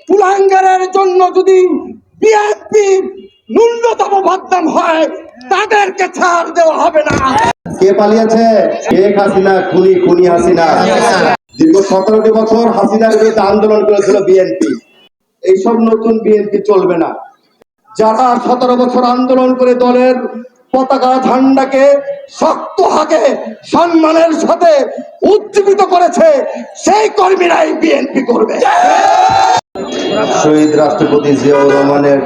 কুলাঙ্গারের জন্য যদি বিএনপি ন্যূনতম বদনাম হয়, তাদেরকে ছাড় দেওয়া হবে না। কে পালিয়েছে? শেখ হাসিনা, খুনি হাসিনা। দীর্ঘ 17টি বছর হাসিনার বিরুদ্ধে আন্দোলন করেছিল বিএনপি। এইসব নতুন বিএনপি চলবে না। যারা 17 বছর আন্দোলন করে দলের পতাকা ঝান্ডাকে শক্ত হাতে সম্মানের সাথে উজ্জীবিত করেছে, সেই কর্মীরাই বিএনপি করবে। শহীদ রাষ্ট্রপতি জিয়াউর রহমানের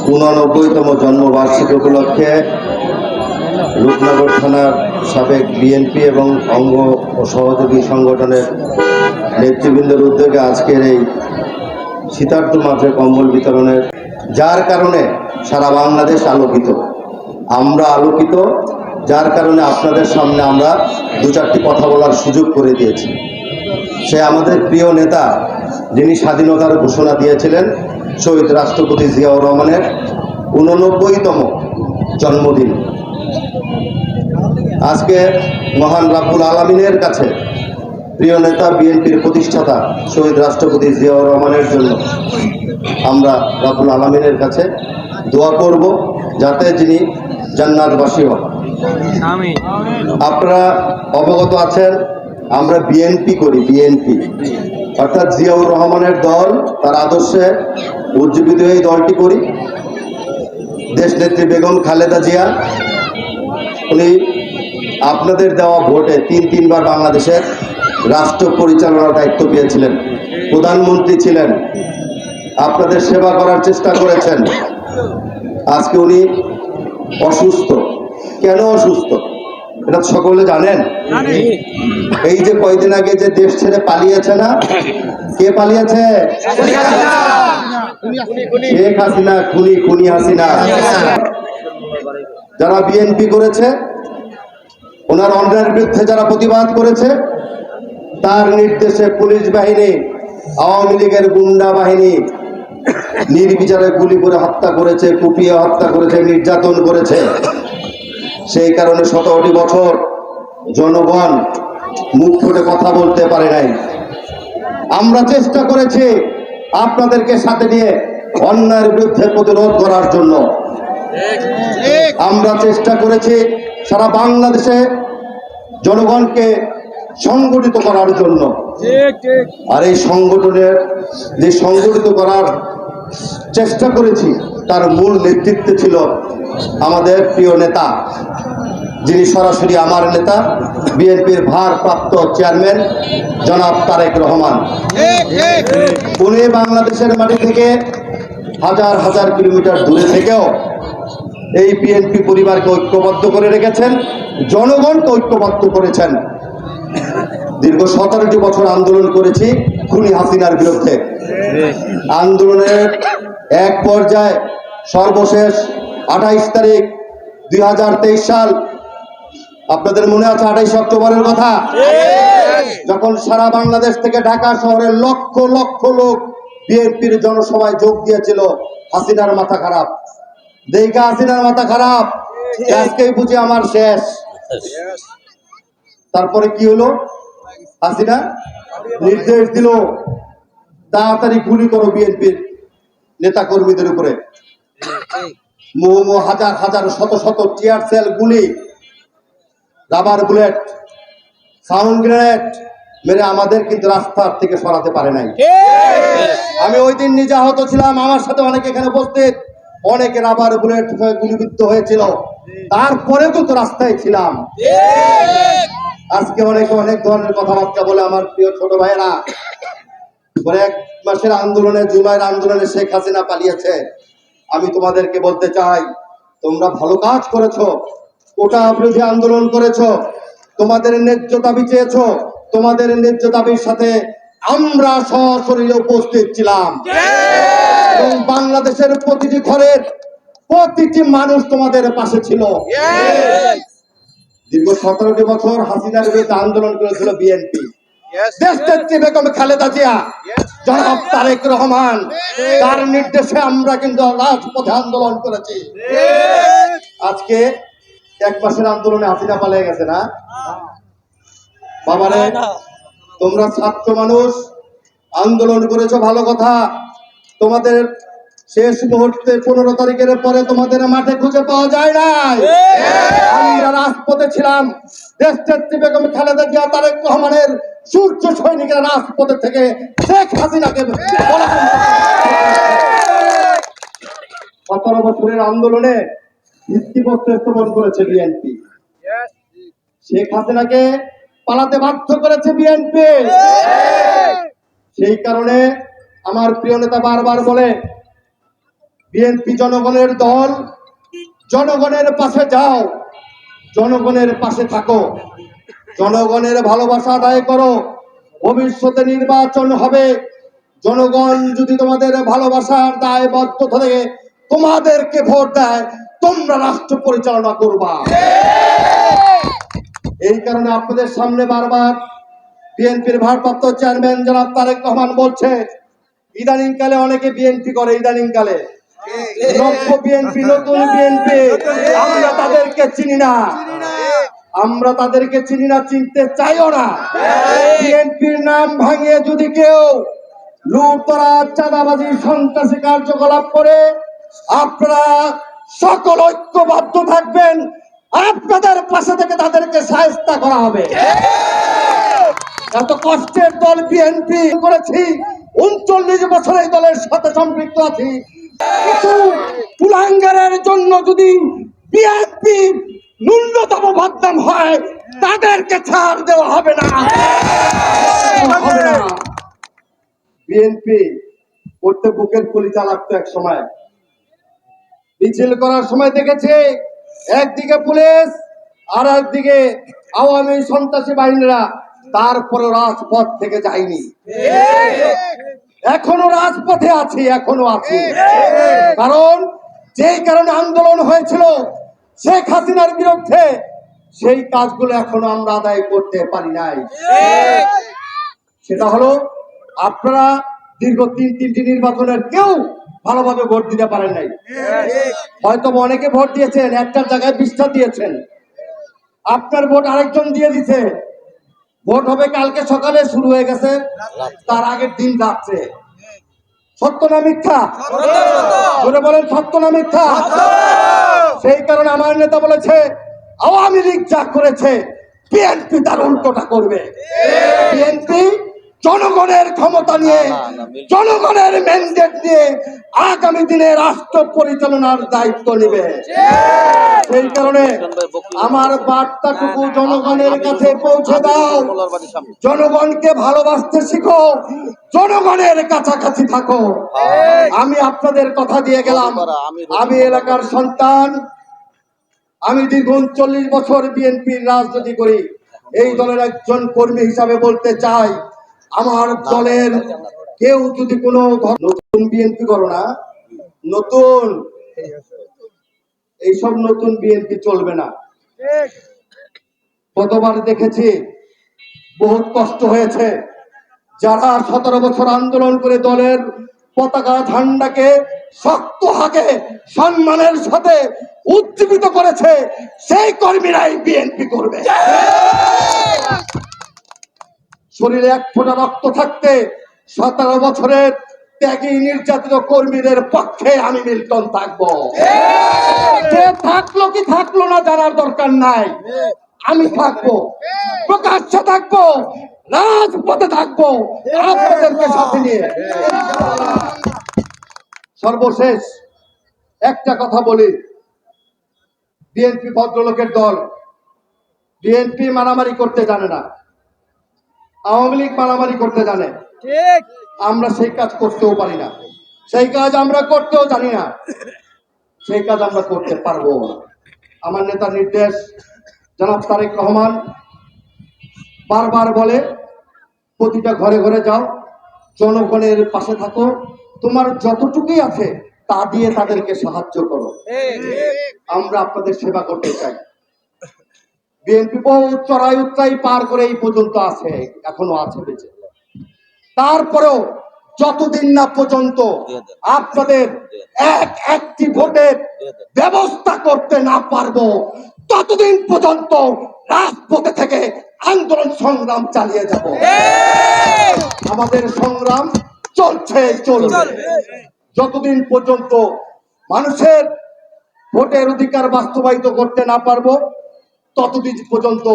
89তম জন্মবার্ষিকী উপলক্ষে রূপনগর থানার সাবেক বিএনপি এবং অঙ্গ ও সহযোগী সংগঠনের নেতৃবৃন্দের উদ্যোগে আজকের এই শীতার্ত মাঠে কম্বল বিতরণের, যার কারণে সারা বাংলাদেশ আলোকিত, আমরা আলোকিত, যার কারণে আপনাদের সামনে আমরা 2-4টি কথা বলার সুযোগ করে দিয়েছি। সে আমাদের প্রিয় নেতা, যিনি স্বাধীনতার ঘোষণা দিয়েছিলেন, শহীদ রাষ্ট্রপতি জিয়াউর রহমানের 89তম জন্মদিন। আজকে মহান রাব্বুল আলামিনের কাছে প্রিয় নেতা বিএনপির প্রতিষ্ঠাতা শহীদ রাষ্ট্রপতি জিয়াউর রহমানের জন্য আমরা রাব্বুল আলামিনের কাছে দোয়া করব, যাতে যিনি জান্নাতবাসী হন। আপনারা অবগত আছেন, আমরা বিএনপি করি, বিএনপি অর্থাৎ জিয়াউর রহমানের দল, তার আদর্শে উজ্জীবিত এই দলটি করি। দেশনেত্রী বেগম খালেদা জিয়া, উনি আপনাদের দেওয়া ভোটে 3বার বাংলাদেশের রাষ্ট্র পরিচালনার দায়িত্ব পেয়েছিলেন, প্রধানমন্ত্রী ছিলেন, আপনাদের সেবা করার চেষ্টা করেছেন। আজকে উনি অসুস্থ। কেন অসুস্থ এটা সকলে জানেন? এই যে কয়দিন আগে যে দেশ ছেড়ে পালিয়েছে না, কে পালিয়েছে? শেখ হাসিনা, খুনি হাসিনা। যারা বিএনপি করেছে, ওনার অন্যায়ের বিরুদ্ধে যারা প্রতিবাদ করেছে, তার নির্দেশে পুলিশ বাহিনী, আওয়ামী লীগের গুন্ডা বাহিনী নির্বিচারে গুলি করে হত্যা করেছে, কুপিয়ে হত্যা করেছে, নির্যাতন করেছে। সেই কারণে 17টি বছর জনগণ মুখ ফুটে কথা বলতে পারে নাই। আমরা চেষ্টা করেছি আপনাদেরকে সাথে নিয়ে অন্যায়ের বিরুদ্ধে প্রতিরোধ করার জন্য। আমরা চেষ্টা করেছি সারা বাংলাদেশে জনগণকে সংগঠিত করার জন্য। আর এই সংগঠনের যে সংগঠিত করার চেষ্টা করেছি, তার মূল নেতৃত্বে ছিল আমাদের প্রিয় নেতা, যিনি সরাসরি আমার নেতা, বিএনপির ভারপ্রাপ্ত চেয়ারম্যান জনাব তারেক রহমান। উনি বাংলাদেশের মাটি থেকে হাজার হাজার কিলোমিটার দূরে থেকেও এই বিএনপি পরিবারকে ঐক্যবদ্ধ করে রেখেছেন, জনগণকে ঐক্যবদ্ধ করেছেন। দীর্ঘ 17টি বছর আন্দোলন করেছি খুনি হাসিনার বিরুদ্ধে। আন্দোলনের এক পর্যায়ে সর্বশেষ 28 তারিখ 2023 সাল, আপনাদের মনে আছে 28 অক্টোবরের কথা, যখন সারা বাংলাদেশ থেকে ঢাকা শহরের লক্ষ লক্ষ লোক বিএনপির জনসভায় যোগ দিয়েছিল। হাসিনার মাথা খারাপ, দেখা হাসিনার মাথা খারাপ, আজকেই বুঝি আমার শেষ। তারপরে কি হলো? হাসিনা নির্দেশ দিল, তাড়াতাড়ি গুলি করো বিএনপির নেতা কর্মীদের উপরে। হাজার হাজার শত শত টিয়ার সেল, গুলি, রাবার বুলেট, সাউন্ড গ্রেনেড মেরে আমাদের কিন্তু রাস্তার থেকে সরাতে পারে নাই। আমি ওই দিন নিজে আহত ছিলাম, আমার সাথে অনেকে এখানে উপস্থিত, অনেকে রাবার বুলেট হয়ে গুলিবিদ্ধ হয়েছিল, তারপরেও কিন্তু রাস্তায় ছিলাম। আজকে অনেকে অনেক ধরনের কথাবার্তা বলে আমার প্রিয় ছোট ভাইয়েরা, বলে 1 মাসের আন্দোলনে, জুলাইয়ের আন্দোলনে শেখ হাসিনা পালিয়েছে। আমি তোমাদেরকে বলতে চাই, তোমরা ভালো কাজ করেছো, কোটা বিরোধী আন্দোলন করেছো, তোমাদের ন্যায্য দাবি চেয়েছো, তোমাদের ন্যায্য দাবির সাথে আমরা সশরীরে উপস্থিত ছিলাম এবং বাংলাদেশের প্রতিটি ঘরের প্রতিটি মানুষ তোমাদের পাশে ছিল। দীর্ঘ 17টি বছর হাসিনার বিরুদ্ধে আন্দোলন করেছিল বিএনপি। দেশনেত্রী বেগম খালেদা জিয়া, জনাব তারেক রহমান, তার নির্দেশে আমরা কিন্তু রাজপথে আন্দোলন করেছি। আজকে 1 মাসের আন্দোলনে হাসিনা পালিয়ে গেছে না? বাবারে, তোমরা ছাত্র মানুষ, আন্দোলন করেছো ভালো কথা, তোমাদের শেষ মুহূর্তে 15 তারিখের পরে তোমাদের মাঠে খুঁজে পাওয়া যায় নাই। আমরা রাজপথে ছিলাম, দেশনেত্রী বেগম খালেদা জিয়া তারেক রহমানের সূর্য সৈনিকেরা রাজপথে থেকে শেখ হাসিনাকে 17 বছরের আন্দোলনে ভিত্তিপ্রস্তর স্থাপন করেছে বিএনপি। শেখ হাসিনাকে পালাতে বাধ্য করেছে বিএনপি। সেই কারণে আমার প্রিয় নেতা বারবার বলে, বিএনপি জনগণের দল, জনগণের পাশে যাও, জনগণের পাশে থাকো, জনগণের ভালোবাসা আদায় করো। ভবিষ্যতে নির্বাচন হবে, জনগণ যদি তোমাদের ভালোবাসার দায়বদ্ধ থেকে তোমাদেরকে ভোট দেয়, তোমরা রাষ্ট্র পরিচালনা করবা। এই কারণে আপনাদের সামনে বারবার বিএনপির ভারপ্রাপ্ত চেয়ারম্যান জনাব তারেক রহমান বলছে, ইদানিং কালে অনেকে বিএনপি করে, ইদানিং কালে নব্য বিএনপি, নতুন বিএনপি, আমরা তাদেরকে চিনি না, আমরা তাদেরকে চিনি না, চিনতে চাইও না। বিএনপির নাম ভাঙিয়ে যদি কেউ লুটতরাজ, চাঁদাবাজি, সন্ত্রাসী কার্যকলাপ করে, আপনারা সকল ঐক্যবদ্ধ থাকবেন, আপনাদের পাশে থেকে তাদেরকে শায়েস্তা করা হবে। এত কষ্টের দল বিএনপি করেছি, 39 বছর এই দলের সাথে সম্পৃক্ত আছি। কিছু কুলাঙ্গারের জন্য যদি বিএনপি ন্যূনতম বদনাম হয়, তাদেরকে ছাড় দেওয়া হবে না। বিএনপি করতে বুকের কলিজা লাগতো এক সময়। মিছিল করার সময় দেখেছে একদিকে পুলিশ আর একদিকে আওয়ামী সন্ত্রাসী বাহিনীরা, তারপরে রাজপথ থেকে যায়নি। এখনো রাজপথে আছি, এখনো আছি। কারণ যেই কারণে আন্দোলন হয়েছিল শেখ হাসিনার বিরুদ্ধে, সেই কাজগুলো এখনো আমরা আদায় করতে পারি নাই। সেটা হলো, আপনারা দীর্ঘ তিনটি নির্বাচনের কেউ ভালোভাবে ভোট দিতে পারেন নাই। হয়তো অনেকে ভোট দিয়েছেন, একটার জায়গায় 20টা দিয়েছেন, আপনার ভোট আরেকজন দিয়ে দিছে। ভোট হবে কালকে সকালে, শুরু হয়ে গেছে তার আগের দিন যাচ্ছে। সত্য না মিথ্যা? বলে বলেন, সত্য না মিথ্যা? সেই কারণে আমার নেতা বলেছে, আওয়ামী লীগ যা করেছে বিএনপি তার উল্টোটা করবে। বিএনপি জনগণের ক্ষমতা নিয়ে, জনগণের ম্যান্ডেট নিয়ে আগামী দিনে রাষ্ট্র পরিচালনার দায়িত্ব নেবে। সেই কারণে আমার বার্তাটুকু জনগণের কাছে পৌঁছে দাও। জনগণকে ভালোবাসতে শিখো, জনগণের কাছাকাছি থাকো। আমি আপনাদের কথা দিয়ে গেলাম, আমি এলাকার সন্তান, আমি দীর্ঘ 40 বছর বিএনপির রাজনীতি করি। এই দলের একজন কর্মী হিসাবে বলতে চাই, আমার দলের কেউ যদি কোনো নতুন বিএনপি করো না, নতুন এইসব নতুন বিএনপি চলবে না। কতবার দেখেছি, বহুত কষ্ট হয়েছে। যারা 17 বছর আন্দোলন করে দলের পতাকা ঝান্ডাকে শক্ত হাতে সম্মানের সাথে উজ্জীবিত করেছে, সেই কর্মীরাই বিএনপি করবে। শরীরে এক ফোঁটা রক্ত থাকতে 17 বছরের ত্যাগী নির্যাতিত কর্মীদের পক্ষে আমি মিল্টন থাকবো। সে থাকলো কি থাকলো না জানার দরকার নাই, আমি থাকবো, প্রকাশ্যে থাকবো, রাজপথে থাকবো, আপনাদেরকে সাথে নিয়ে। সর্বশেষ একটা কথা বলি, বিএনপি ভদ্রলোকের দল। বিএনপি মারামারি করতে জানে না, আওয়ামী লীগ মারামারি করতে জানে। আমরা সেই কাজ করতেও পারি না, সেই কাজ আমরা করতেও জানি না, সেই কাজ আমরা করতে পারবো না। আমার নেতার নির্দেশ, জনাব তারেক রহমান বারবার বলে, প্রতিটা ঘরে ঘরে যাও, জনগণের পাশে থাকো, তোমার যতটুকুই আছে তা দিয়ে তাদেরকে সাহায্য করো। আমরা আপনাদের সেবা করতে চাই। বিএনপি বহু চড়াই উচ্চাই পার করে এই পর্যন্ত আছে, এখনো আছে বেঁচে। তারপরেও যতদিন না পর্যন্ত আপনাদের একটি ভোটের ব্যবস্থা করতে না পারবো, ততদিন পর্যন্ত রাজপথে থেকে আন্দোলন সংগ্রাম চালিয়ে যাব। আমাদের সংগ্রাম চলছে চলবে যতদিন পর্যন্ত মানুষের ভোটের অধিকার বাস্তবায়িত করতে না পারবো ততদিন পর্যন্ত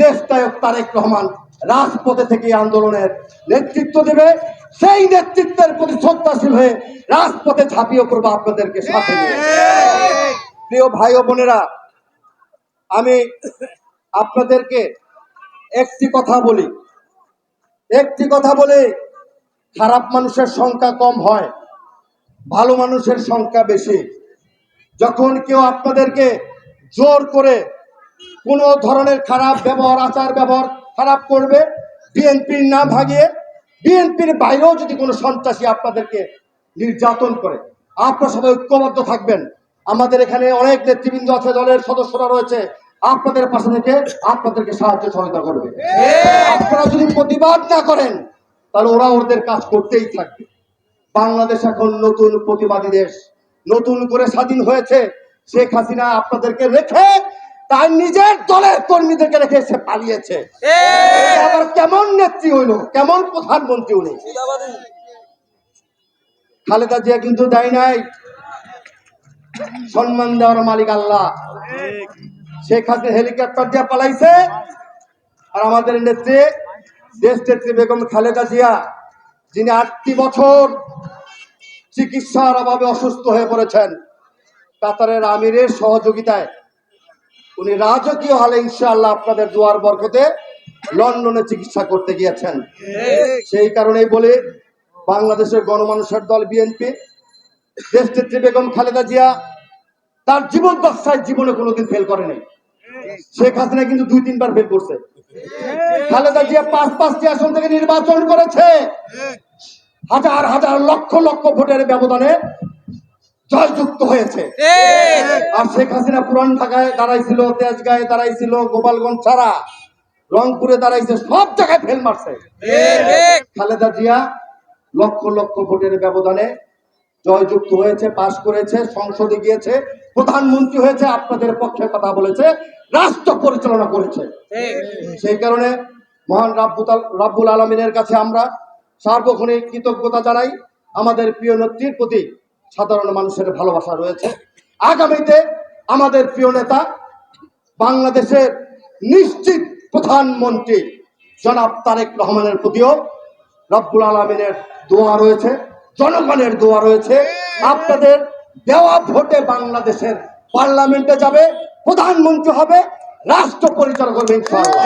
দেশনায়ক তারেক রহমান রাজপথে থেকে আন্দোলনের নেতৃত্ব দেবে। সেই নেতৃত্বের প্রতি শ্রদ্ধাশীল হয়ে রাজপথে ঝাঁপিয়ে পড়বো আপনাদেরকে সাথে নিয়ে। প্রিয় ভাই ও বোনেরা, আমি আপনাদেরকে একটি কথা বলি, খারাপ মানুষের সংখ্যা কম হয়, ভালো মানুষের সংখ্যা বেশি। যখন কেউ আপনাদেরকে জোর করে কোনো ধরনের খারাপ ব্যবহার আচার ব্যবহার খারাপ করবে, বিএনপির নাম ভাগিয়ে বিএনপির বাইরেও যদি কোনো সন্ত্রাসী আপনাদেরকে নির্যাতন করে, আপনারা সবাই ঐক্যবদ্ধ থাকবেন। আমাদের এখানে অনেক নেতৃবৃন্দ আছে, দলের সদস্যরা রয়েছে, আপনাদের পাশে থেকে আপনাদেরকে সাহায্য সহায়তা করবে। আপনারা যদি প্রতিবাদ না করেন তাহলে ওরা ওদের কাজ করতেই থাকবে। বাংলাদেশ এখন নতুন প্রতিবাদী দেশ, নতুন করে স্বাধীন হয়েছে। শেখ হাসিনা আপনাদেরকে রেখে তার নিজের দলের কর্মীদেরকে রেখে সে পালিয়েছে। আবার কেমন নেত্রী হইল, কেমন প্রধানমন্ত্রী উনি। খালেদা জিয়া কিন্তু দেয় নাই, সম্মান দেওয়ার মালিক আল্লাহ। শেখ হাসিনা হেলিকপ্টার দিয়ে পালাইছে, আর আমাদের নেত্রী দেশ নেত্রী বেগম খালেদা জিয়া, যিনি 8টি বছর চিকিৎসার অভাবে অসুস্থ হয়ে পড়েছেন, কাতারের আমিরের সহযোগিতায় উনি রাজকীয় হালে ইনশাআল্লাহ আপনাদের দুয়ার বরকতে লন্ডনে চিকিৎসা করতে গিয়েছেন। সেই কারণেই বলে বাংলাদেশের গণমানুষের দল বিএনপি, দেশনেত্রী বেগম খালেদা জিয়া তার জীবন দশায় জীবনে কোনোদিন ফেল করেনি। শেখ হাসিনা কিন্তু 2-3 বার ফেল করছে। খালেদা জিয়া 5-5টি আসন থেকে নির্বাচন করেছে, হাজার হাজার লক্ষ লক্ষ ভোটের ব্যবধানে জয়যুক্ত হয়েছে। আর শেখ হাসিনা পুরান ঢাকায় দাঁড়াইছিল, তেজগাঁয়ে দাঁড়াইছিল, গোপালগঞ্জ ছাড়া রংপুরে দাঁড়াইছে, সব জায়গায় ফেল মারছে। খালেদা জিয়া লক্ষ লক্ষ ভোটের ব্যবধানে জয়যুক্ত হয়েছে, পাশ করেছে, সংসদে গিয়েছে, প্রধানমন্ত্রী হয়েছে, আপনাদের পক্ষে কথা বলেছে, রাষ্ট্র পরিচালনা করেছে। সেই কারণে মহান রাব্বুল আলামিনের কাছে আমরা সার্বক্ষণিক কৃতজ্ঞতা জানাই। আমাদের প্রিয় নেত্রীর প্রতি সাধারণ মানুষের ভালোবাসা রয়েছে। আগামীতে আমাদের প্রিয় নেতা, বাংলাদেশের নিশ্চিত প্রধানমন্ত্রী জনাব তারেক রহমানের প্রতিও রব্বুল আলামিনের দোয়া রয়েছে, জনগণের দোয়া রয়েছে। আপনাদের দেওয়া ভোটে বাংলাদেশের পার্লামেন্টে যাবে, প্রধানমন্ত্রী হবে, রাষ্ট্র পরিচালনা করবে ইনশাআল্লাহ।